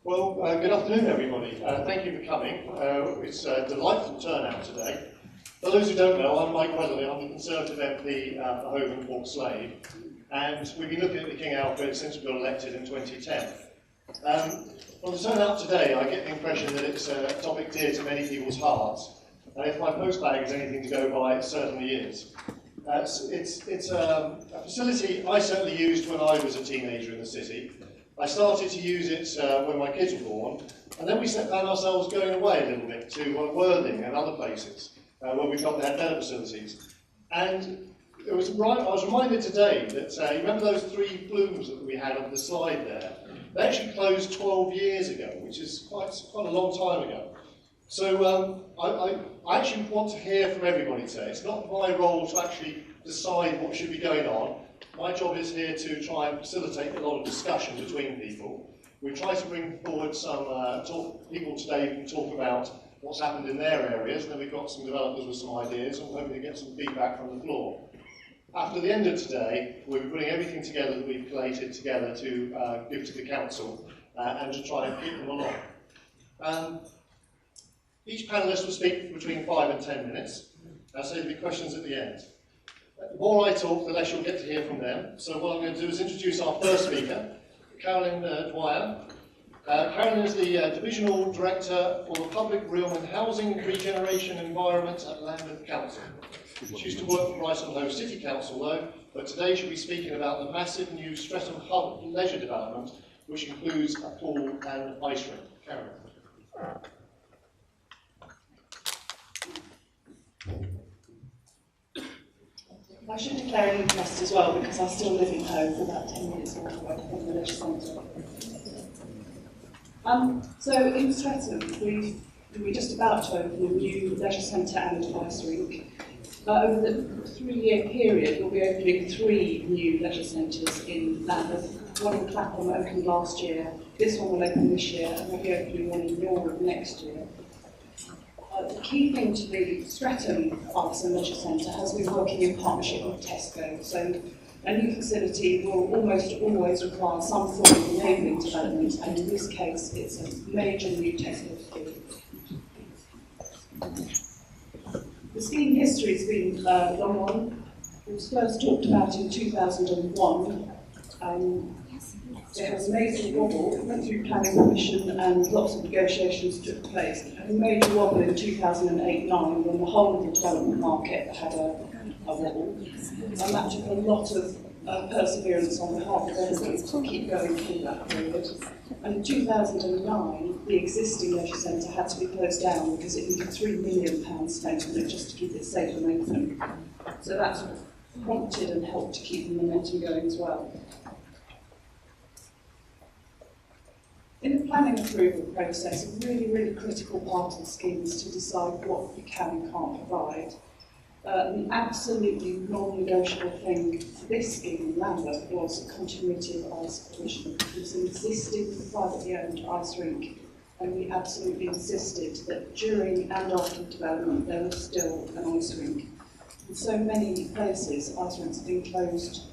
Well, good afternoon, everybody. Thank you for coming. It's a delightful turnout today. For those who don't know, I'm Mike Weatherley. I'm the Conservative MP for Hove and Portslade, and we've been looking at the King Alfred since we got elected in 2010. From the turnout today, I get the impression that it's a topic dear to many people's hearts, and if my postbag is anything to go by, it certainly is. It's a facility I certainly used when I was a teenager in the city. I started to use it when my kids were born, and then we found ourselves going away a little bit to Worthing and other places where we felt they had better facilities. And I was reminded today that, you remember those 3 blooms that we had on the slide there? They actually closed 12 years ago, which is quite a long time ago. So I actually want to hear from everybody today. It's not my role to actually decide what should be going on. My job is here to try and facilitate a lot of discussion between people. We try to bring forward some people today who can talk about what's happened in their areas, and then we've got some developers with some ideas, and we'll hopefully get some feedback from the floor. After the end of today, we'll be putting everything together that we've collated together to give to the council and to try and keep them along. Each panellist will speak between 5 and 10 minutes, so there'll be questions at the end. The more I talk, the less you'll get to hear from them. So what I'm going to do is introduce our first speaker, Carolyn Dwyer. Carolyn is the Divisional Director for the Public Realm and Housing Regeneration Environment at Lambeth Council. She used to work for Brighton Hove City Council though, but today she'll be speaking about the massive new Streatham Hub Leisure Development, which includes a pool and ice rink. Carolyn. I should declare an interest as well, because I still live in Hove, about 10 minutes away from the leisure centre. So in Streatham, we're just about to open a new leisure centre and ice rink. Over the 3-year period, we'll be opening 3 new leisure centres in Lambeth. One in Clapham opened last year, this one will open this year, and we'll be opening one in Norwood next year. The key thing to the Streatham Arts and Leisure Centre has been working in partnership with Tesco. So a new facility will almost always require some form of enabling development, and in this case it's a major new Tesco scheme. The scheme history has been a long one. It was first talked about in 2001. It was amazing wobble, it went through planning permission and lots of negotiations took place. It had a major wobble in 2008-9 when the whole of the development market had a wobble. And that took a lot of perseverance on behalf of everybody to keep going through that period. And in 2009, the existing leisure centre had to be closed down because it needed £3 million spent on it just to keep it safe and open. So that sort of prompted and helped to keep the momentum going as well. In the planning approval process, a really critical part of the scheme is to decide what you can and can't provide. The absolutely non-negotiable thing for this scheme in Lambeth was continuity of ice provision. It was an existing privately owned ice rink, and we absolutely insisted that during and after development there was still an ice rink. In so many places, ice rinks have been closed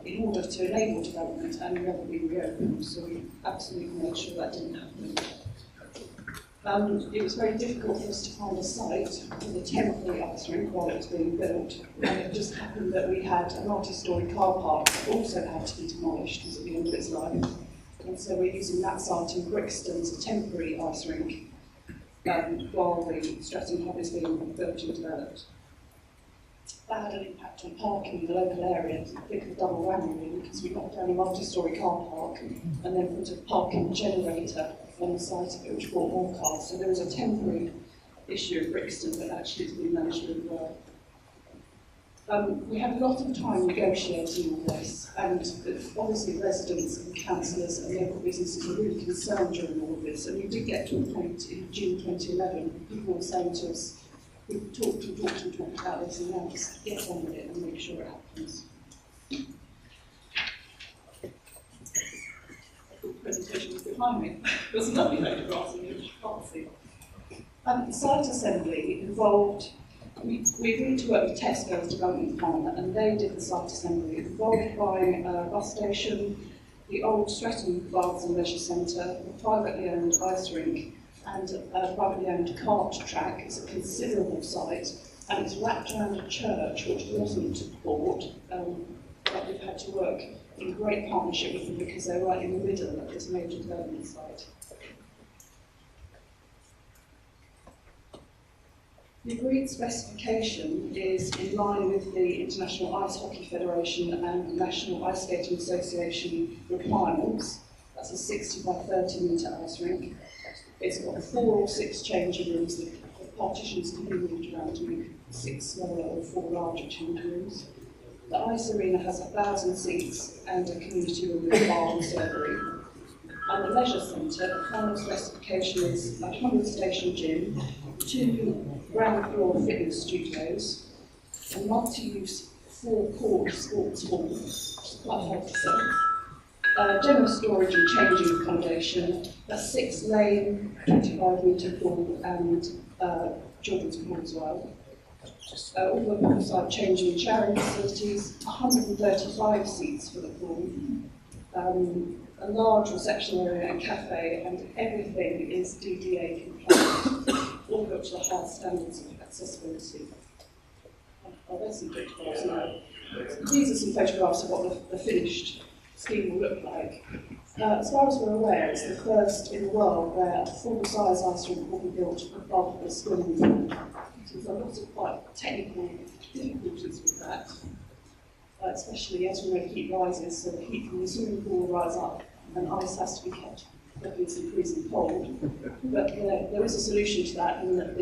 in order to enable development and never be reopened, so we absolutely made sure that didn't happen. It was very difficult for us to find a site for the temporary ice rink while it was being built, and it just happened that we had a multi-storey car park that also had to be demolished at the end of its life, and so we're using that site in Brixton as a temporary ice rink while the Streatham Hub is being built and developed. That had an impact on parking in the local area. It's a bit of a double whammy really, because we knocked down a multi-storey car park and then put a parking generator on the site of it, which brought more cars. So there was a temporary issue in Brixton, but actually it's been managed really well. We had a lot of time negotiating all this, and obviously residents and councillors and local businesses were really concerned during all of this. And we did get to a point in June 2011, people were saying to us, we've talked about this, and now just get on with it and make sure it happens. The presentation was behind me. There's a lovely photograph in which you can't see. The site assembly involved, we agreed to work with Tesco's development planner, and they did the site assembly. It involved buying a bus station, the old Streatham Baths and Leisure Centre, the privately owned ice rink, and a privately owned kart track. Is a considerable site, and it's wrapped around a church which wasn't bought, but we've had to work in great partnership with them because they're right in the middle of this major development site. The agreed specification is in line with the International Ice Hockey Federation and National Ice Skating Association requirements. That's a 60 by 30 metre ice rink. It's got 4 or 6 changing rooms. The partitions can be moved around to make 6 smaller or 4 larger changing rooms. The ice arena has 1,000 seats and a community room with a bar and servery. And the leisure centre, the final specification is a 100-station gym, 2 ground floor fitness studios, a multi-use 4-court sports hall, which is quite hard to say, general storage and changing accommodation, a 6-lane, 25-metre pool and children's pool as well. All the poolside changing and showering facilities, 135 seats for the pool, a large reception area and cafe, and everything is DDA compliant, all built to the highest standards of accessibility. There's some photographs now. These are some photographs of what the finished scheme will look like. As far as we're aware, it's the first in the world where a full-size ice rink will be built above the swimming pool. So there's lots of quite technical difficulties with that, especially as we know heat rises, so the heat from the swimming pool will rise up and ice has to be kept obviously freezing cold. But there is a solution to that in that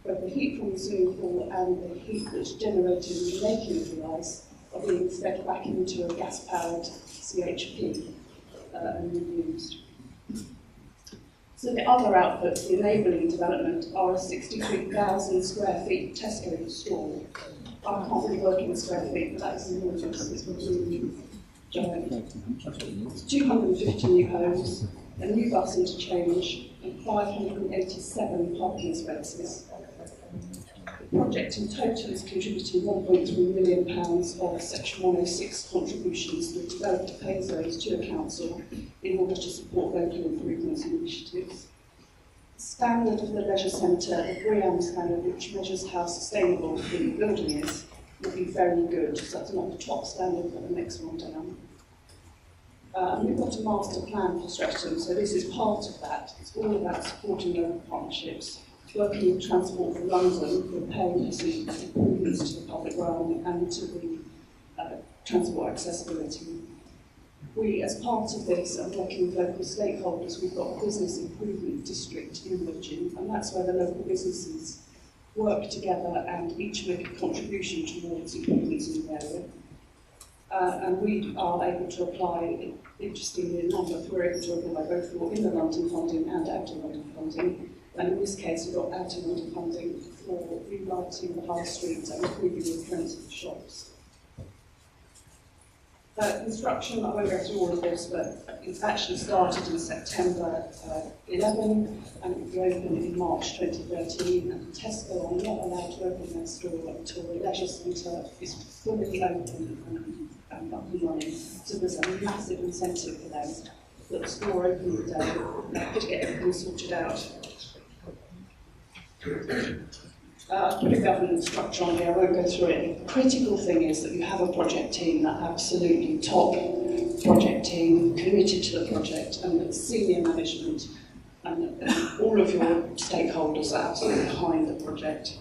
both the heat from the swimming pool and the heat that's generated in the making of the ice are being fed back into a gas-powered CHP and reused. So the other outputs, the enabling development, are a 63,000 square feet Tesco store. I can't really work in square feet, but that is enormous. It's really giant. 250 new homes, a new bus interchange, and 587 parking spaces. The project in total is contributing £1.3 million of Section 106 contributions to the developer pays those to the council in order to support local improvements and initiatives. The standard of the leisure centre, the BREEAM standard, which measures how sustainable the building is, will be very good. So that's not the top standard, but the next one down. And we've got a master plan for Streatham, so this is part of that. It's all about supporting local partnerships, working with Transport for London, we're paying some improvements to the public realm and to the transport accessibility. We, as part of this, are working with local stakeholders. We've got a business improvement district in Woodgin, and that's where the local businesses work together and each make a contribution towards improvements in the area. And we are able to apply, interestingly enough, we're able to apply both for in the London funding and out of London funding. And in this case, we've got out of London funding for relighting the high streets and improving the appearance of the shops. Construction, I won't go through all of this, but it actually started in September 11 and it will be open in March 2013. And Tesco are not allowed to open their store until the leisure centre is fully open and up and running. So there's a massive incentive for them that the store open the day to get everything sorted out. I've put a governance structure on here, I won't go through it. The critical thing is that you have a project team, that absolutely top project team, committed to the project, and the senior management, and all of your stakeholders are absolutely behind the project.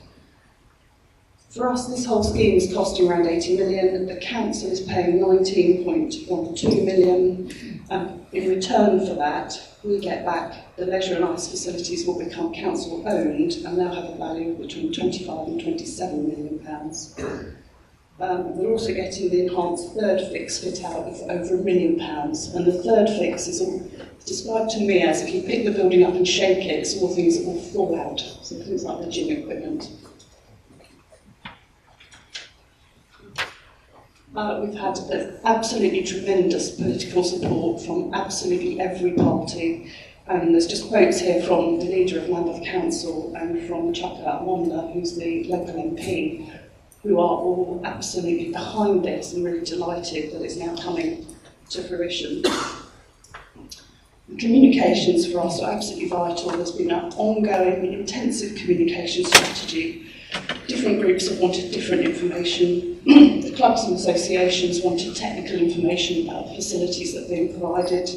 For us, this whole scheme is costing around 80 million. The council is paying 19.12 million. In return for that, we get back the leisure and ice facilities will become council owned and they'll have a value of between 25 and 27 million pounds. We're also getting the enhanced third fix fit out of over £1 million, and the third fix is described to me as if you pick the building up and shake it, it's all things that will fall out, so things like the gym equipment. We've had absolutely tremendous political support from absolutely every party, and there's just quotes here from the leader of Lambeth Council and from Chuka Wanda, who's the local MP, who are all absolutely behind this and really delighted that it's now coming to fruition. Communications for us are absolutely vital. There's been an ongoing, intensive communication strategy. Different groups have wanted different information. The clubs and associations wanted technical information about facilities that are being provided.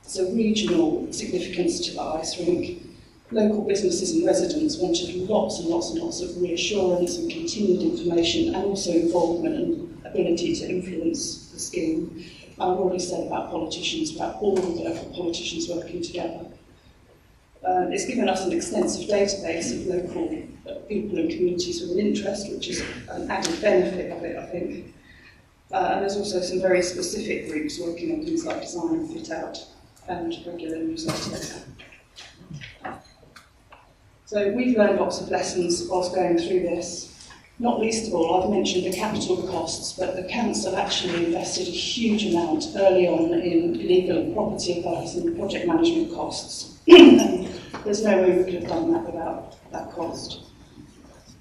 There's a regional significance to the ice rink. Local businesses and residents wanted lots and lots and lots of reassurance and continued information, and also involvement and ability to influence the scheme. I've already said about politicians, about all of the local politicians working together. It's given us an extensive database of local people and communities with an interest, which is an added benefit of it, I think. And there's also some very specific groups working on things like design and fit out and regular newsletters. So we've learned lots of lessons whilst going through this. Not least of all, I've mentioned the capital costs, but the council actually invested a huge amount early on in legal and property advice and project management costs. And there's no way we could have done that without that cost.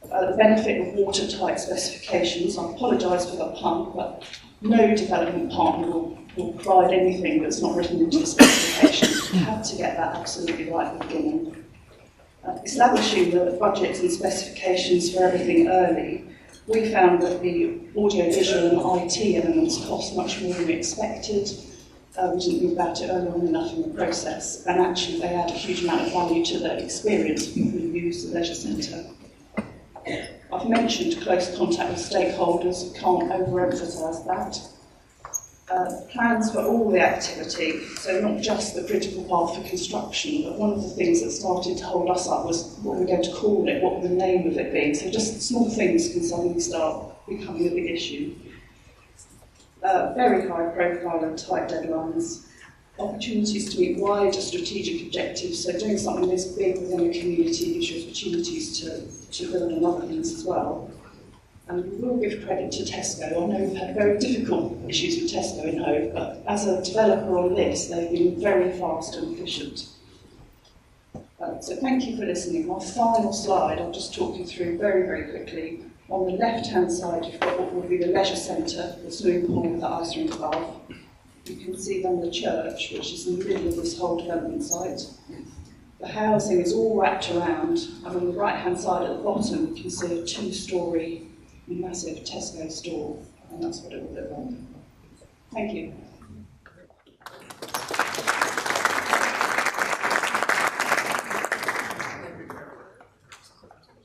The benefit of watertight specifications, I apologise for the pun, but no development partner will provide anything that's not written into the specifications. You have to get that absolutely right at the beginning. Establishing the budgets and specifications for everything early, we found that the audio-visual and IT elements cost much more than we expected. We didn't think about it early on enough in the process, and actually they add a huge amount of value to the experience of people who use the leisure centre. I've mentioned close contact with stakeholders, can't overemphasise that. Plans for all the activity, so not just the critical part for construction, but one of the things that started to hold us up was what we're going to call it, what will the name of it be. So just small things can suddenly start becoming a big issue. Very high profile and tight deadlines, opportunities to meet wider strategic objectives, so doing something this big within a community gives you opportunities to build on other things as well. And we will give credit to Tesco. I know we've had very difficult issues with Tesco in Hove, but as a developer on this, they've been very fast and efficient. So thank you for listening. My final slide, I'll just talk you through very, very quickly. On the left-hand side, you've got what will be the leisure centre, the swimming pool with the ice rink above. You can see then the church, which is in the middle of this whole development site. The housing is all wrapped around, and on the right-hand side at the bottom, you can see a two-storey massive Tesco store, and that's what it will look like. Thank you.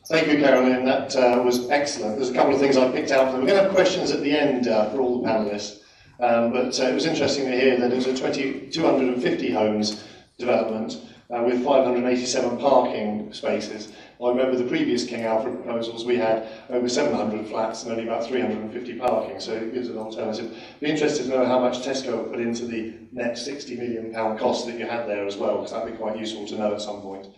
Thank you, Carolyn. That was excellent. There's a couple of things I picked out. We're going to have questions at the end for all the panellists, but it was interesting to hear that it was a 250 homes development with 587 parking spaces. I remember the previous King Alfred proposals, we had over 700 flats and only about 350 parking, so it gives an alternative. Be interested to know how much Tesco put into the net £60 million cost that you had there as well, because that'd be quite useful to know at some point.